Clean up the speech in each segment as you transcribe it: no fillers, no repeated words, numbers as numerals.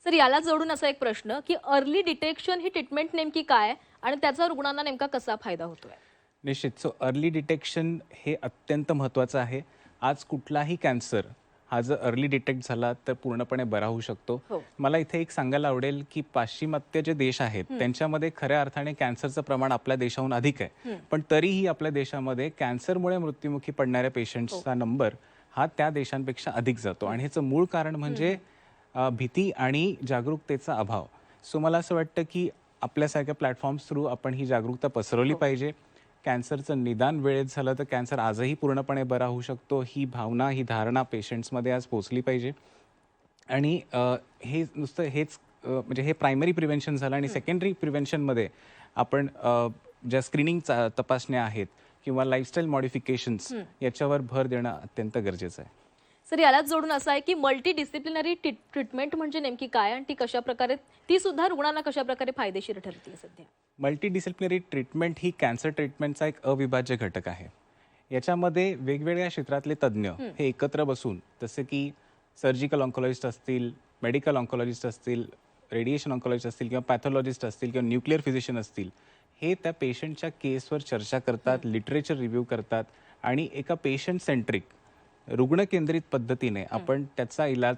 Sir याला जोडून असा एक प्रश्न की अर्ली डिटेक्शन ही ट्रीटमेंट नेमकी काय आणि त्याचा रुग्णांना नेमका कसा फायदा होतोय? निश्चित. सो अर्ली डिटेक्शन हे अत्यंत महत्त्वाचं आहे. आज कुठलाही कॅन्सर हा जर अर्ली डिटेक्ट झाला तर पूर्णपणे बरा होऊ शकतो. हो. मला इथे एक सांगायला आवडेल की पाश्चिमात्य जे देश आहेत त्यांच्यामध्ये खऱ्या अर्थाने कॅन्सरचं प्रमाण आपल्या देशाहून अधिक आहे. पण तरीही आपल्या देशामध्ये कॅन्सरमुळे मृत्युमुखी पडणाऱ्या पेशंट्सचा नंबर हा त्या देशांपेक्षा अधिक जातो आणि ह्याचं मूळ कारण म्हणजे भीती आणि जागरूकतेचा अभाव. सो मला असं वाटतं की आपल्यासारख्या प्लॅटफॉर्म्स थ्रू आपण ही जागरूकता पसरवली पाहिजे. कॅन्सरचं निदान वेळेत झालं तर कॅन्सर आजही पूर्णपणे बरा होऊ शकतो. ही भावना, ही धारणा पेशंट्समध्ये आज पोहोचली पाहिजे. आणि हे नुसतं हेच म्हणजे हे प्रायमरी प्रिव्हेन्शन झालं आणि सेकंडरी प्रिव्हेन्शनमध्ये आपण ज्या स्क्रीनिंग तपासण्या आहेत किंवा लाईफस्टाईल मॉडिफिकेशन्स याच्यावर भर देणं अत्यंत गरजेचं आहे. सर यालाच जोडून असं आहे की मल्टी डिसिप्लिनरी ट्रीटमेंट म्हणजे नेमकी काय आणि ती कशा प्रकारे ती सुद्धा रुग्णांना कशा प्रकारे फायदेशीर ठरते सध्या? मल्टीडिसिप्लिनरी ट्रीटमेंट ही कॅन्सर ट्रीटमेंटचा एक अविभाज्य घटक आहे. याच्यामध्ये वेगवेगळ्या क्षेत्रातले तज्ज्ञ हे एकत्र बसून जसे की सर्जिकल ऑन्कोलॉजिस्ट असतील, मेडिकल ऑन्कोलॉजिस्ट असतील, रेडिएशन ऑन्कोलॉजिस्ट असतील किंवा पॅथॉलॉजिस्ट असतील किंवा न्यूक्लिअर फिजिशियन असतील, हे त्या पेशंटच्या केसवर चर्चा करतात, लिटरेचर रिव्ह्यू करतात आणि एका पेशंट सेंट्रिक रुग्णकेंद्रित पद्धतीने आपण त्याचा इलाज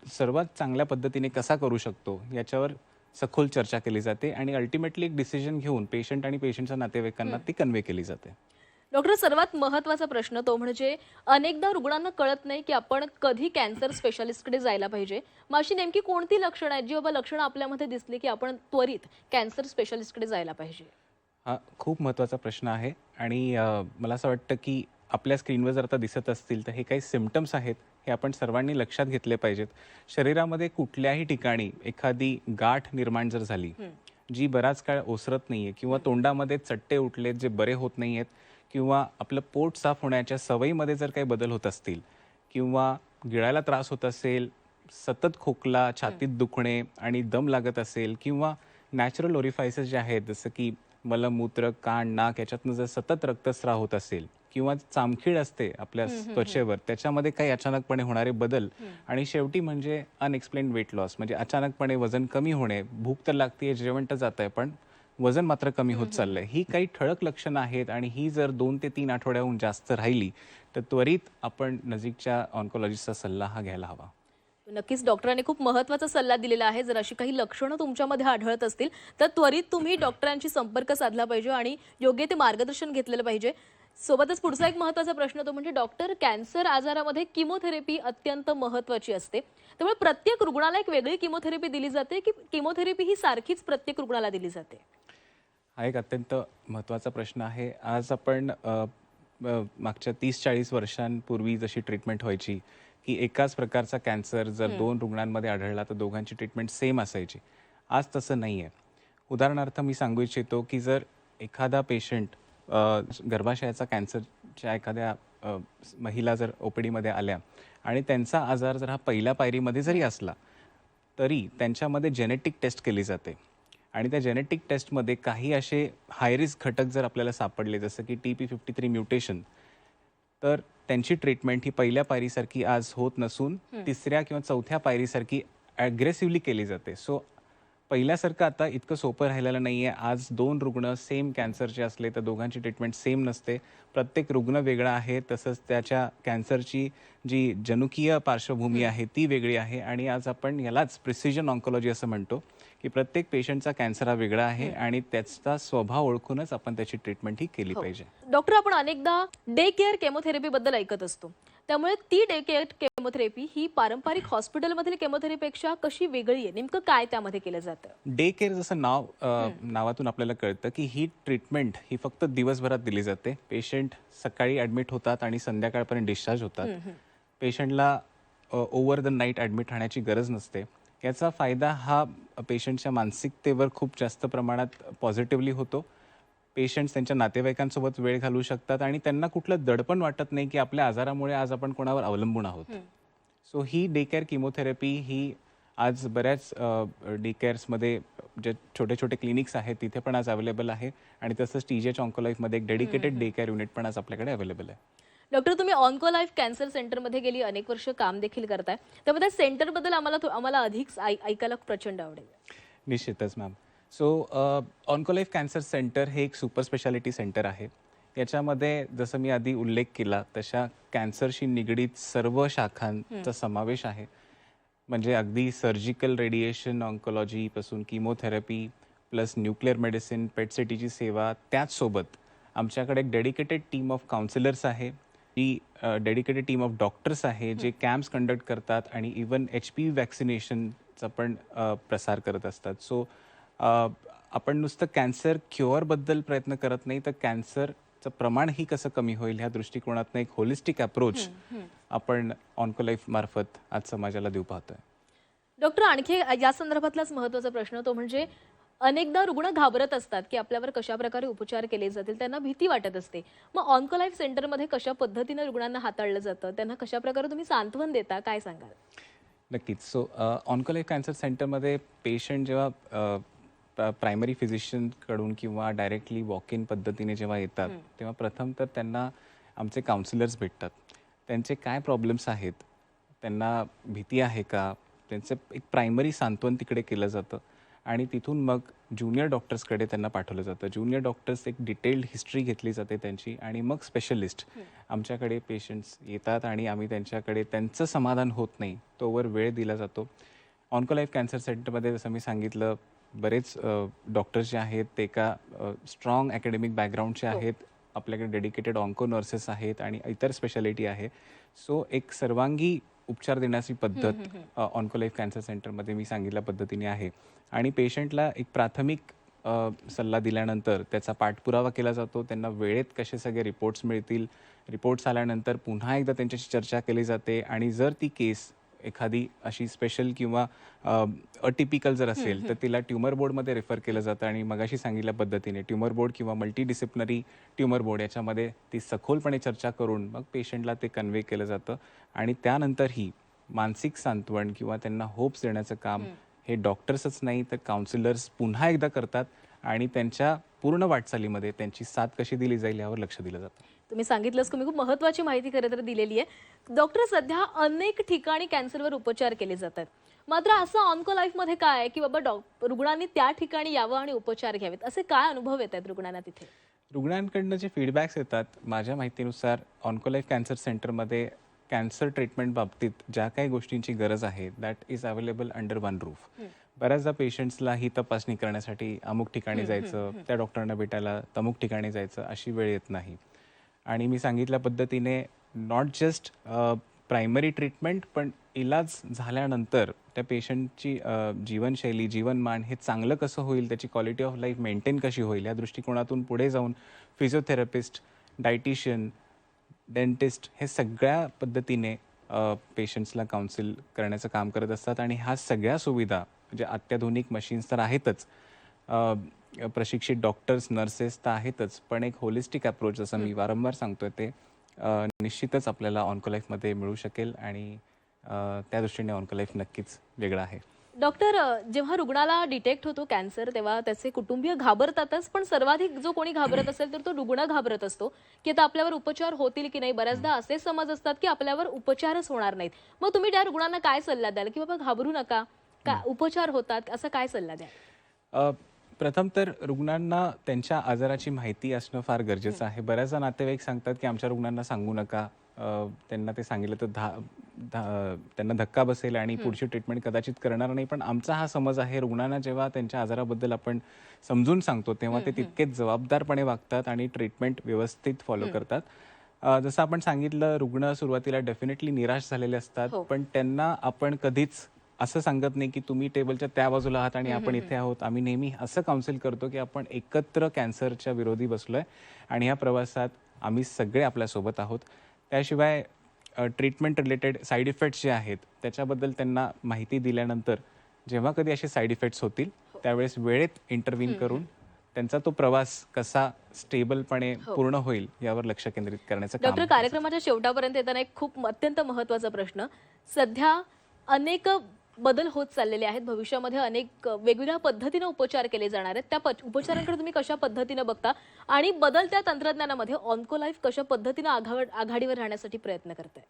सर्वात चांगल्या पद्धतीने कसा करू शकतो याच्यावर सखोल चर्चा केली जाते आणि अल्टिमेटली एक डिसिजन घेऊन पेशंट आणि पेशंटच्या नातेवाईकांना ती कन्वे केली जाते. डॉक्टर सर्वात महत्त्वाचा प्रश्न तो म्हणजे अनेकदा रुग्णांना कळत नाही की आपण कधी कॅन्सर स्पेशालिस्टकडे जायला पाहिजे. मग अशी नेमकी कोणती लक्षणं आहेत जी बाबा लक्षणं आपल्यामध्ये दिसली की आपण त्वरित कॅन्सर स्पेशालिस्टकडे जायला पाहिजे? हा खूप महत्त्वाचा प्रश्न आहे आणि मला असं वाटतं की आपल्या स्क्रीनवर जर आता दिसत असतील तर हे काही सिम्पटम्स आहेत हे आपण सर्वांनी लक्षात घेतले पाहिजेत. शरीरामध्ये कुठल्याही ठिकाणी एखादी गाठ निर्माण जर झाली जी बराच काळ ओसरत नाहीये किंवा तोंडामध्ये चट्टे उठलेत जे बरे होत नाहीयेत किंवा आपलं पोट साफ होण्याच्या सवयीमध्ये जर काही बदल होत असतील किंवा गिळायला त्रास होत असेल, सतत खोकला, छातीत दुखणे आणि दम लागत असेल किंवा नॅचरल ओरिफायसेस जे आहेत जसं की मलमूत्र, कान, नाक याच्यातनं जर सतत रक्तस्राव होत असेल किंवा चामखीळ असते आपल्या त्वचेवर त्याच्यामध्ये काही अचानकपणे होणारे बदल आणि शेवटी म्हणजे अनएक्सप्लेन्ड वेट लॉस म्हणजे अचानकपणे वजन कमी होणे, भूक तर लागते, जेवण तर जात आहे पण वजन मात्र कमी होत चाललंय, ही काही ठळक लक्षणं आहेत आणि ही जर 2 ते 3 आठवड्याहून जास्त राहिली तर त्वरित आपण नजीकच्या ऑन्कोलॉजिस्टचा सल्ला हा घ्यायला हवा. नक्कीच डॉक्टरांनी खूप महत्त्वाचा सल्ला दिलेला आहे. जर अशी काही लक्षणं तुमच्यामध्ये आढळत असतील तर त्वरित तुम्ही डॉक्टरांशी संपर्क साधला पाहिजे आणि योग्य ते मार्गदर्शन घेतलेलं पाहिजे. सोबतच पुढचा एक महत्त्वाचा प्रश्न तो म्हणजे डॉक्टर कॅन्सर आजारामध्ये किमोथेरपी अत्यंत महत्त्वाची असते. त्यामुळे प्रत्येक रुग्णाला एक वेगळी किमोथेरपी दिली जाते की किमोथेरपी ही सारखीच प्रत्येक रुग्णाला दिली जाते? हा एक अत्यंत महत्त्वाचा प्रश्न आहे. आज आपण मागच्या 30-40 वर्षांपूर्वी जशी ट्रीटमेंट व्हायची की एकाच प्रकारचा कॅन्सर जर 2 रुग्णांमध्ये आढळला तर दोघांची ट्रीटमेंट सेम असायची. आज तसं नाही आहे. उदाहरणार्थ मी सांगू इच्छितो की जर एखादा पेशंट गर्भाशयाचा कॅन्सरच्या एखाद्या महिला जर OPDमध्ये आल्या आणि त्यांचा आजार जर हा पहिल्या पायरीमध्ये जरी असला तरी त्यांच्यामध्ये जेनेटिक टेस्ट केली जाते आणि त्या जेनेटिक टेस्टमध्ये काही असे हाय रिस्क घटक जर आपल्याला सापडले जसं की TP53 म्युटेशन तर त्यांची ट्रीटमेंट ही पहिल्या पायरीसारखी आज होत नसून तिसऱ्या किंवा चौथ्या पायरीसारखी ॲग्रेसिव्हली केली जाते. सो पहिल्यासारखं आता इतकं सोपं राहिलेलं नाही आहे. आज 2 रुग्ण सेम कॅन्सरचे असले तर दोघांची ट्रीटमेंट सेम नसते. प्रत्येक रुग्ण वेगळा आहे तसंच त्याच्या कॅन्सरची जी जनुकीय पार्श्वभूमी आहे ती वेगळी आहे आणि आज आपण यालाच प्रिसिजन ऑन्कोलॉजी असं म्हणतो की प्रत्येक पेशंटचा कॅन्सर हा वेगळा आहे आणि त्याचा स्वभाव ओळखूनच आपण त्याची ट्रीटमेंट ही केली पाहिजे. डॉक्टर आपण अनेकदा डे केअर केमोथेरपी बद्दल ऐकत असतो. त्यामुळे ती डे केअर केमोथेरपी ही पारंपरिक हॉस्पिटलमधील केमोथेरपीपेक्षा कशी वेगळी आहे? नेमकं काय त्यामध्ये केलं जातं? डे केअर जसं नावातून आपल्याला कळतं की ही ट्रीटमेंट ही फक्त दिवसभरात दिली जाते. पेशंट सकाळी ॲडमिट होतात आणि संध्याकाळपर्यंत डिस्चार्ज होतात. पेशंटला ओव्हर द नाईट ॲडमिट राहण्याची गरज नसते. याचा फायदा हा पेशंटच्या मानसिकतेवर खूप जास्त प्रमाणात पॉझिटिव्हली होतो. पेशंट्स त्यांच्या नातेवाईकांसोबत वेळ घालवू शकतात आणि त्यांना कुठलं दडपण वाटत नाही की आपल्या आजारामुळे आज आपण कोणावर अवलंबून आहोत. सो ही डे केअर किमोथेरपी ही आज बऱ्याच डे केअर्समध्ये जे छोटे छोटे क्लिनिक्स आहेत तिथे पण आज अवेलेबल आहे आणि तसंच TGH ऑन्कोलाईफमध्ये एक डेडिकेटेड डे केअर युनिट पण आज आपल्याकडे अवेलेबल आहे. डॉक्टर, तुम्ही ऑन्कोलाईफ कॅन्सर सेंटरमध्ये गेली अनेक वर्ष काम देखील करताय. त्यामुळे त्या सेंटरबद्दल आम्हाला अधिक ऐकायला प्रचंड आवडेल. निश्चितच मॅम. सो ऑन्कोलाईफ कॅन्सर सेंटर हे एक सुपर स्पेशालिटी सेंटर आहे. याच्यामध्ये जसं मी आधी उल्लेख केला तशा कॅन्सरशी निगडीत सर्व शाखांचा समावेश आहे. म्हणजे अगदी सर्जिकल रेडिएशन ऑन्कोलॉजीपासून chemotherapy plus nuclear medicine, PET सीटीची सेवा, त्याचसोबत आमच्याकडे एक डेडिकेटेड टीम ऑफ काउन्सिलर्स आहे, जी डेडिकेटेड टीम ऑफ डॉक्टर्स आहे, जे कॅम्प्स कंडक्ट करतात आणि इवन HPV वॅक्सिनेशनचा पण प्रसार करत असतात. सो आपण नुसतं कॅन्सर क्युअरबद्दल प्रयत्न करत नाही, तर कॅन्सरचं प्रमाणही कसं कमी होईल ह्या दृष्टिकोनातनं एक होलिस्टिक अप्रोच आपण ऑन्कोलाईफ मार्फत आज समाजाला देऊ पाहतोय. डॉक्टर, आणखी या संदर्भातलाच महत्त्वाचा प्रश्न तो म्हणजे अनेकदा रुग्ण घाबरत असतात की आपल्यावर कशा प्रकारे उपचार केले जातील, त्यांना भीती वाटत असते. मग ऑन्कोलाईफ सेंटरमध्ये कशा पद्धतीने रुग्णांना हाताळलं जातं, त्यांना कशा प्रकारे तुम्ही सांत्वन देता, काय सांगाल? नक्कीच. सो ऑन्कोलाईफ कॅन्सर सेंटरमध्ये पेशंट जेव्हा प्रायमरी फिजिशियनकडून किंवा डायरेक्टली वॉक इन पद्धतीने जेव्हा येतात, तेव्हा प्रथम तर त्यांना आमचे काउन्सिलर्स भेटतात. त्यांचे काय प्रॉब्लेम्स आहेत, त्यांना भीती आहे का, त्यांचं एक प्रायमरी सांत्वन तिकडे केलं जातं आणि तिथून मग ज्युनियर डॉक्टर्सकडे त्यांना पाठवलं जातं. ज्युनियर डॉक्टर्स एक डिटेल्ड हिस्ट्री घेतली जाते त्यांची आणि मग स्पेशलिस्ट आमच्याकडे पेशंट्स येतात आणि आम्ही त्यांच्याकडे त्यांचं समाधान होत नाही तोवर वेळ दिला जातो. ऑन्कोलाईफ कॅन्सर सेंटरमध्ये जसं मी सांगितलं, बरेच डॉक्टर्स जे आहेत ते एका स्ट्रॉंग अकॅडमिक बॅकग्राऊंडचे आहेत. आपल्याकडे डेडिकेटेड ऑन्को नर्सेस आहेत आणि इतर स्पेशालिटी आहे. सो एक सर्वांगी उपचार देण्याची पद्धत ऑन्कोलाईफ कॅन्सर सेंटरमध्ये मी सांगितल्या पद्धतीने आहे आणि पेशंटला एक प्राथमिक सल्ला दिल्यानंतर त्याचा पाठपुरावा केला जातो. त्यांना वेळेत कसे सगळे रिपोर्ट्स मिळतील, रिपोर्ट्स आल्यानंतर पुन्हा एकदा त्यांच्याशी चर्चा केली जाते आणि जर ती केस एखादी अशी स्पेशल किंवा अटिपिकल जर असेल तर तिला ट्युमर बोर्डमध्ये रेफर केलं जातं आणि मगाशी सांगितल्या पद्धतीने ट्युमर बोर्ड किंवा मल्टीडिसिप्लिनरी ट्युमर बोर्ड याच्यामध्ये ती सखोलपणे चर्चा करून मग पेशंटला ते कन्वे केलं जातं आणि त्यानंतरही मानसिक सांत्वन किंवा त्यांना होप्स देण्याचं काम हे डॉक्टर्सच नाही तर काउन्सिलर्स पुन्हा एकदा करतात आणि त्यांच्या पूर्ण वाटचालीमध्ये त्यांची साथ कशी दिली जाईल यावर लक्ष दिलं जातं. तुम्ही सांगितलंच, तुम्ही खूप महत्त्वाची माहिती खरं तर दिलेली आहे. डॉक्टर, सध्या अनेक ठिकाणी कॅन्सरवर उपचार केले जातात. मात्र असं ऑन्कोलाईफमध्ये काय आहे की बाबा रुग्णांनी त्या ठिकाणी यावं आणि उपचार घ्यावेत, असे काय अनुभव येत आहेत रुग्णांना तिथे? रुग्णांकडनं जे फीडबॅक्स येतात, माझ्या माहितीनुसार ऑन्कोलाईफ कॅन्सर सेंटरमध्ये कॅन्सर ट्रीटमेंट बाबतीत ज्या काही गोष्टींची गरज आहे that is available under one roof. बऱ्याचदा पेशंट्सला ही तपासणी करण्यासाठी अमुक ठिकाणी जायचं, त्या डॉक्टरांना भेटायला तमुक ठिकाणी जायचं अशी वेळ येत नाही. आणि मी सांगितल्या पद्धतीने नॉट जस्ट प्रायमरी ट्रीटमेंट पण इलाज झाल्यानंतर त्या पेशंटची जीवनशैली, जीवनमान हे चांगलं कसं होईल, त्याची क्वालिटी ऑफ लाईफ मेंटेन कशी होईल या दृष्टिकोनातून पुढे जाऊन फिजिओथेरपिस्ट, डायटिशियन, डेंटिस्ट हे सगळ्या पद्धतीने पेशंट्सला काउन्सिल करण्याचं काम करत असतात आणि ह्या सगळ्या सुविधा म्हणजे अत्याधुनिक मशीन्स तर आहेतच, प्रशिक्षित डॉक्टर्स, नर्सेस तर आहेतच, पण एक होलिस्टिक अप्रोच जसं मी वारंवार सांगतोय ते निश्चितच आपल्याला ऑन्कोलाईफमध्ये मिळू शकेल आणि त्या दृष्टीने ऑन्कोलाईफ नक्कीच वेगळं आहे. डॉक्टर, जेव्हा रुग्णाला डिटेक्ट होतो कॅन्सर तेव्हा त्याचे कुटुंबीय घाबरतातच, पण सर्वाधिक जो कोणी घाबरत असेल तर तो रुग्ण घाबरत असतो की आता आपल्यावर उपचार होतील की नाही. बऱ्याचदा असे समज असतात की आपल्यावर उपचारच होणार नाहीत. मग तुम्ही त्या रुग्णांना काय सल्ला द्याल की बाबा घाबरू नका, उपचार होतात, असा काय सल्ला द्याल? प्रथम तर रुग्णांना त्यांच्या आजाराची माहिती असणं फार गरजेचं आहे. बऱ्याचदा नातेवाईक सांगतात की आमच्या रुग्णांना सांगू नका, त्यांना ते सांगितलं तर त्यांना धक्का बसेल आणि पुढची ट्रीटमेंट कदाचित करणार नाही. पण आमचा हा समज आहे, रुग्णांना जेव्हा त्यांच्या आजाराबद्दल आपण समजून सांगतो तेव्हा ते तितकेच जबाबदारपणे वागतात आणि ट्रीटमेंट व्यवस्थित फॉलो करतात. जसं आपण सांगितलं, रुग्ण सुरुवातीला डेफिनेटली निराश झालेले असतात, पण त्यांना आपण कधीच असं सांगत नाही की तुम्ही टेबलच्या त्या बाजूला आहात आणि आपण इथे आहोत. आम्ही नेहमी असं काउन्सिल करतो की आपण एकत्र कॅन्सरच्या विरोधी बसलोय आणि ह्या प्रवासात आम्ही सगळे आपल्यासोबत आहोत. त्याशिवाय ट्रीटमेंट रिलेटेड साईड इफेक्ट्स जे आहेत त्याच्याबद्दल त्यांना माहिती दिल्यानंतर जेव्हा कधी असे साईड इफेक्ट्स होतील त्यावेळेस वेळेत इंटरव्हीन करून त्यांचा तो प्रवास कसा स्टेबलपणे पूर्ण होईल यावर लक्ष केंद्रित करण्याचं काम. डॉक्टर, कार्यक्रमाच्या शेवटापर्यंत येताना एक खूप अत्यंत महत्त्वाचा प्रश्न. सध्या अनेक बदल होत चाललेले आहेत. भविष्यामध्ये अनेक वेगवेगळ्या पद्धतीने उपचार केले जाणार आहेत. त्या उपचारांकडे तुम्ही कशा पद्धतीने बघता आणि बदलत्या तंत्रज्ञानामध्ये ऑन्कोलाईफ कशा पद्धतीने आघाडीवर राहण्यासाठी प्रयत्न करताय?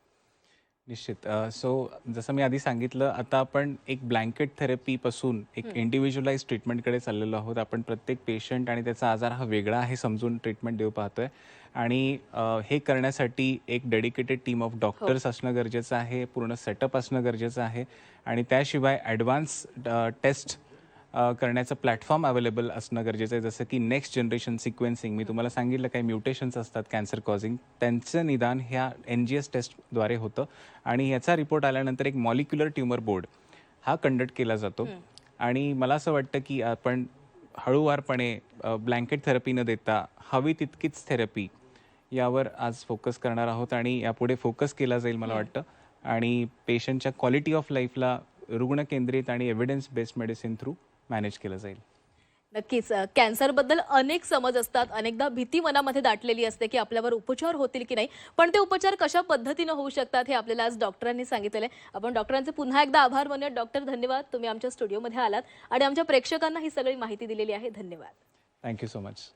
निश्चित. सो जसं मी आधी सांगितलं, आता आपण एक ब्लँकेट थेरपीपासून एक इंडिव्हिज्युअलाइज ट्रीटमेंटकडे चाललेलो आहोत. आपण प्रत्येक पेशंट आणि त्याचा आजार हा वेगळा आहे समजून ट्रीटमेंट देऊ पाहतोय. आणि हे करण्यासाठी एक डेडिकेटेड टीम ऑफ डॉक्टर्स असणं गरजेचं आहे, पूर्ण सेटअप असणं गरजेचं आहे आणि त्याशिवाय ॲडव्हान्स टेस्ट करण्याचं प्लॅटफॉर्म अवेलेबल असणं गरजेचं आहे. जसं की नेक्स्ट जनरेशन सिक्वेन्सिंग, मी तुम्हाला सांगितलं काही म्युटेशन्स असतात कॅन्सर कॉझिंग, त्यांचं निदान ह्या NGS टेस्टद्वारे होतं आणि याचा रिपोर्ट आल्यानंतर एक मॉलिक्युलर ट्युमर बोर्ड हा कंडक्ट केला जातो. आणि मला असं वाटतं की आपण हळूवारपणे ब्लँकेट थेरपी न देता हवी तितकीच थेरपी यावर आज फोकस करणार आहोत आणि यापुढे फोकस केला जाईल मला वाटतं. आणि पेशंटच्या क्वालिटी ऑफ लाईफला रुग्णकेंद्रित आणि evidence based medicine through manage केलं जाईल. नक्कीच. कॅन्सरबद्दल अनेक समज असतात. अनेकदा भीती मनामध्ये दाटलेली असते की आपल्यावर उपचार होतील की नाही. पण ते उपचार कशा पद्धतीने होऊ शकतात हे आपल्याला आज डॉक्टरांनी सांगितलेलं आहे. आपण डॉक्टरांचे पुन्हा एकदा आभार मानूया. डॉक्टर, धन्यवाद. तुम्ही आमच्या स्टुडिओमध्ये आलात आणि आमच्या प्रेक्षकांना ही सगळी माहिती दिलेली आहे. धन्यवाद. Thank you so much.